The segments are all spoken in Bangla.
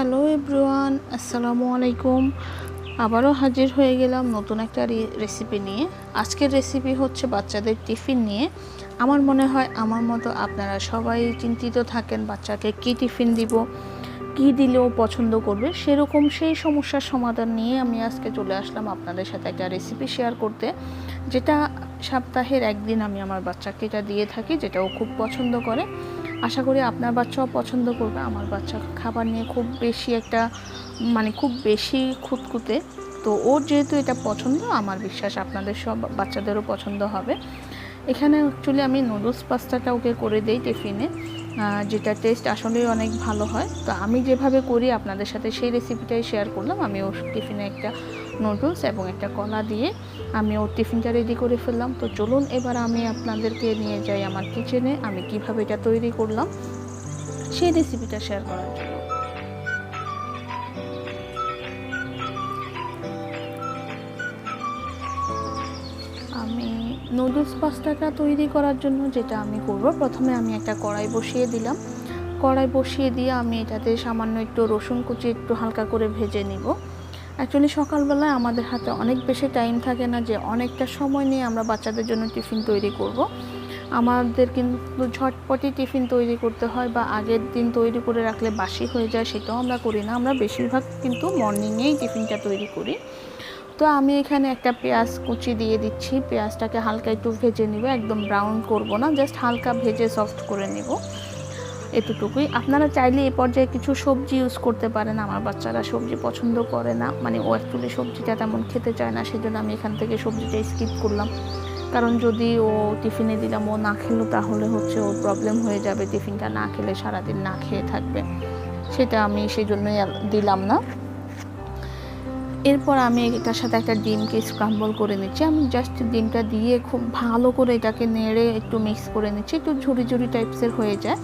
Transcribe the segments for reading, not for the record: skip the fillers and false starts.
হ্যালো এভরিওয়ান, আসসালামু আলাইকুম। আবারও হাজির হয়ে গেলাম নতুন একটা রেসিপি নিয়ে। আজকের রেসিপি হচ্ছে বাচ্চাদের টিফিন নিয়ে। আমার মনে হয় আমার মতো আপনারা সবাই চিন্তিত থাকেন বাচ্চাকে কী টিফিন দিব, কী দিলেও পছন্দ করবে, সেরকম সেই সমস্যার সমাধান নিয়ে আমি আজকে চলে আসলাম আপনাদের সাথে একটা রেসিপি শেয়ার করতে, যেটা সপ্তাহের একদিন আমি আমার বাচ্চাকে এটা দিয়ে থাকি, যেটা ও খুব পছন্দ করে। আশা করি আপনার বাচ্চাও পছন্দ করবে। আমার বাচ্চা খাবার নিয়ে খুব বেশি খুঁতখুঁতে, তো ওর যেহেতু এটা পছন্দ, আমার বিশ্বাস আপনাদের সব বাচ্চাদেরও পছন্দ হবে। এখানে অ্যাকচুয়ালি আমি নুডলস পাস্তাটা ওকে করে দিই টিফিনে, যেটা টেস্ট আসলেই অনেক ভালো হয়। তো আমি যেভাবে করি আপনাদের সাথে সেই রেসিপিটাই শেয়ার করলাম। আমি ওর টিফিনে একটা নুডলস এবং একটা কলা দিয়ে আমি ওর টিফিনটা রেডি করে ফেললাম। তো চলুন এবার আমি আপনাদেরকে নিয়ে যাই আমার কিচেনে, আমি কিভাবে এটা তৈরি করলাম সেই রেসিপিটা শেয়ার করার জন্য। আমি নুডলস পাস্তাটা তৈরি করার জন্য যেটা আমি করব, প্রথমে আমি একটা কড়াই বসিয়ে দিলাম। কড়াই বসিয়ে দিয়ে আমি এটাতে সামান্য একটু রসুন কুচি একটু হালকা করে ভেজে নিব। অ্যাকচুয়ালি সকালবেলায় আমাদের হাতে অনেক বেশি টাইম থাকে না যে অনেকটা সময় নিয়ে আমরা বাচ্চাদের জন্য টিফিন তৈরি করব। আমাদের কিন্তু ঝটপটি টিফিন তৈরি করতে হয়, বা আগের দিন তৈরি করে রাখলে বাসি হয়ে যায়, সেটাও আমরা করি না। আমরা বেশিরভাগ কিন্তু মর্নিংয়েই টিফিনটা তৈরি করি। তো আমি এখানে একটা পেঁয়াজ কুচি দিয়ে দিচ্ছি। পেঁয়াজটাকে হালকা একটু ভেজে নিব, একদম ব্রাউন করব না, জাস্ট হালকা ভেজে সফট করে নেব, এতটুকুই। আপনারা চাইলে এই পর্যায়ে কিছু সবজি ইউজ করতে পারেন। আমার বাচ্চারা সবজি পছন্দ করে না, ও অ্যাকচুয়ালি সবজিটা তেমন খেতে চায় না, সেজন্য আমি এখান থেকে সবজিটা স্কিপ করলাম। কারণ যদি ও টিফিনে দিলাম ও না খেলো, তাহলে ওর প্রবলেম হয়ে যাবে, টিফিনটা না খেলে সারাদিন না খেয়ে থাকবে, সেটা আমি সেই জন্যই দিলাম না। এরপর আমি এটার সাথে একটা ডিমকে স্ক্রাম্বল করে নিচ্ছি। আমি জাস্ট ডিমটা দিয়ে খুব ভালো করে এটাকে নেড়ে একটু মিক্স করে নিচ্ছি, একটু ঝুড়ি ঝুড়ি টাইপসের হয়ে যায়।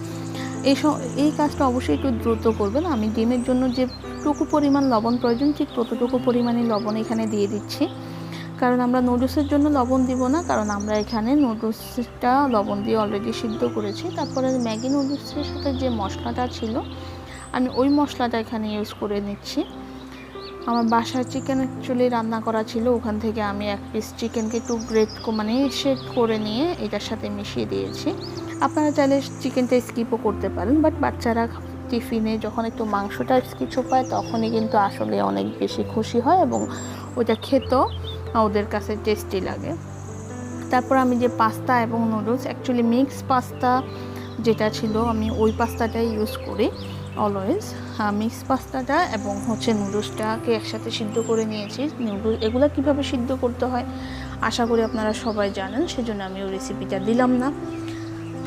এই কাজটা অবশ্যই একটু দ্রুত করবেন। আমি ডিমের জন্য যেটুকু পরিমাণ লবণ প্রয়োজন ঠিক ততটুকু পরিমাণে লবণ এখানে দিয়ে দিচ্ছি, কারণ আমরা নুডলসের জন্য লবণ দিব না, কারণ আমরা এখানে নুডলসটা লবণ দিয়ে অলরেডি সিদ্ধ করেছি। তারপরে ম্যাগি নুডলসের সাথে যে মশলাটা ছিল, আমি ওই মশলাটা এখানে ইউজ করে নিচ্ছি। আমার বাসায় চিকেন অ্যাকচুয়ালি রান্না করা ছিল, ওখান থেকে আমি এক পিস চিকেনকে একটু শেড করে নিয়ে এটার সাথে মিশিয়ে দিয়েছি। আপনারা চাইলে চিকেনটা স্কিপও করতে পারেন, বাট বাচ্চারা টিফিনে যখন একটু মাংসটা কিছু পায় তখনই কিন্তু আসলে অনেক বেশি খুশি হয় এবং ওইটা খেতেও ওদের কাছে টেস্টি লাগে। তারপর আমি যে পাস্তা এবং নুডলস, অ্যাকচুয়ালি মিক্স পাস্তা যেটা ছিল, আমি ওই পাস্তাটাই ইউজ করি অলওয়েজ। মিক্স পাস্তাটা এবং নুডলসটাকে একসাথে সিদ্ধ করে নিয়েছি। এগুলো কীভাবে সিদ্ধ করতে হয় আশা করি আপনারা সবাই জানেন, সেজন্য আমি ওই রেসিপিটা দিলাম না।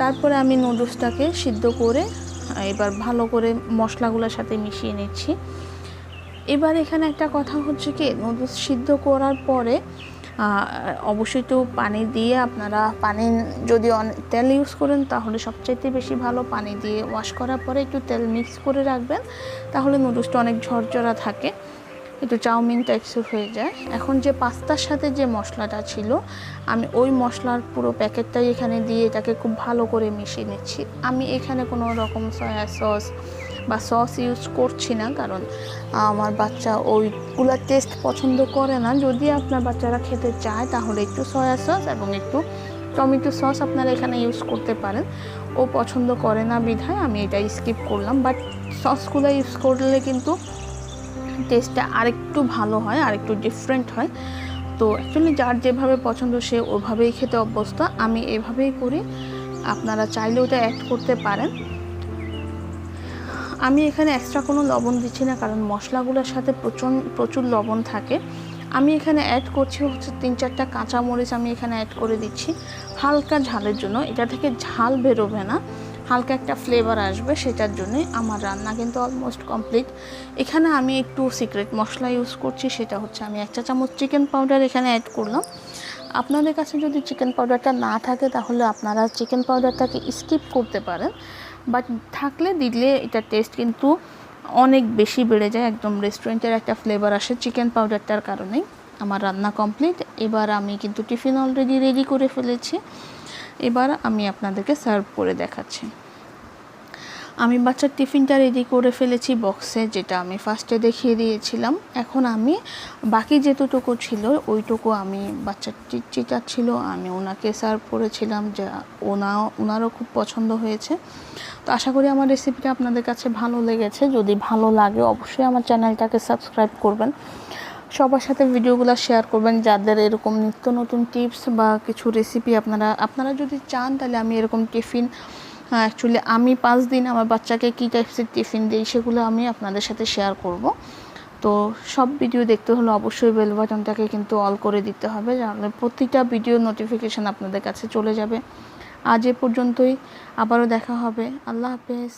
তারপরে আমি নুডলসটাকে সিদ্ধ করে এবার ভালো করে মশলাগুলোর সাথে মিশিয়ে নিচ্ছি। এবার এখানে একটা কথা হচ্ছে কি, নুডলস সিদ্ধ করার পরে অবশ্যই তো পানি দিয়ে, আপনারা পানি যদি তেল ইউজ করেন তাহলে সবচাইতে বেশি ভালো। পানি দিয়ে ওয়াশ করার পরে একটু তেল মিক্স করে রাখবেন, তাহলে নুডলসটা অনেক ঝরঝরা থাকে, একটু চাউমিন টাইপসের হয়ে যায়। এখন যে পাস্তার সাথে যে মশলাটা ছিল, আমি ওই মশলার পুরো প্যাকেটটাই এখানে দিয়ে এটাকে খুব ভালো করে মিশিয়ে নিচ্ছি। আমি এখানে কোনো রকম সয়া সস বা সস ইউজ করছি না, কারণ আমার বাচ্চা ওইগুলোর টেস্ট পছন্দ করে না। যদি আপনার বাচ্চারা খেতে চায় তাহলে একটু সয়া সস এবং একটু টমেটো সস আপনারা এখানে ইউজ করতে পারেন। ও পছন্দ করে না বিধায় আমি এটা স্কিপ করলাম, বাট সসগুলো ইউজ করলে কিন্তু টেস্টটা আরেকটু ভালো হয়, আরেকটু ডিফারেন্ট হয়। তো অ্যাকচুয়ালি যার যেভাবে পছন্দ সে ওভাবেই খেতে অভ্যস্ত, আমি এভাবেই করি, আপনারা চাইলে ওটা অ্যাড করতে পারেন। আমি এখানে এক্সট্রা কোনো লবণ দিচ্ছি না, কারণ মশলাগুলোর সাথে প্রচুর লবণ থাকে। আমি এখানে অ্যাড করছি 3-4টা কাঁচামরিচ আমি এখানে অ্যাড করে দিচ্ছি হালকা ঝালের জন্য। এটা থেকে ঝাল বেরোবে না, হালকা একটা ফ্লেভার আসবে, সেটার জন্যই। আমার রান্না কিন্তু অলমোস্ট কমপ্লিট। এখানে আমি একটু সিক্রেট মশলা ইউজ করছি, সেটা হচ্ছে আমি 1 চা চামচ চিকেন পাউডার এখানে অ্যাড করলাম। আপনাদের কাছে যদি চিকেন পাউডারটা না থাকে তাহলে আপনারা চিকেন পাউডারটাকে স্কিপ করতে পারেন, বাট থাকলে দিলে এটা টেস্ট কিন্তু অনেক বেশি বেড়ে যায়, একদম রেস্টুরেন্টের একটা ফ্লেভার আসে চিকেন পাউডারটার কারণেই। আমার রান্না কমপ্লিট। এবার আমি কিন্তু টিফিন অলরেডি রেডি করে ফেলেছি। এবার আমি আপনাদেরকে সার্ভ করে দেখাচ্ছি। আমি বাচ্চার টিফিনটা রেডি করে ফেলেছি বক্সে, যেটা আমি ফার্স্টে দেখিয়ে দিয়েছিলাম। এখন আমি বাকি যেটুকু ছিল ওইটুকু আমি বাচ্চার যেটা ছিল আমি ওনাকে সার্ভ করেছিলাম, যা ওনারও খুব পছন্দ হয়েছে। তো আশা করি আমার রেসিপিটা আপনাদের কাছে ভালো লেগেছে। যদি ভালো লাগে অবশ্যই আমার চ্যানেলটাকে সাবস্ক্রাইব করবেন, সবার সাথে ভিডিওগুলো শেয়ার করবেন যাদের এরকম নিত্য নতুন টিপস বা কিছু রেসিপি আপনারা যদি চান, তাহলে আমি এরকম টিফিন অ্যাকচুয়ালি আমি 5 দিন আমার বাচ্চাকে কী টাইপসের টিফিন দিই সেগুলো আমি আপনাদের সাথে শেয়ার করব। তো সব ভিডিও দেখতে হলে অবশ্যই বেল বাটনটাকে কিন্তু অল করে দিতে হবে, তাহলে প্রতিটা ভিডিও নোটিফিকেশান আপনাদের কাছে চলে যাবে। আজ এ পর্যন্তই, আবারও দেখা হবে। আল্লাহ হাফেজ।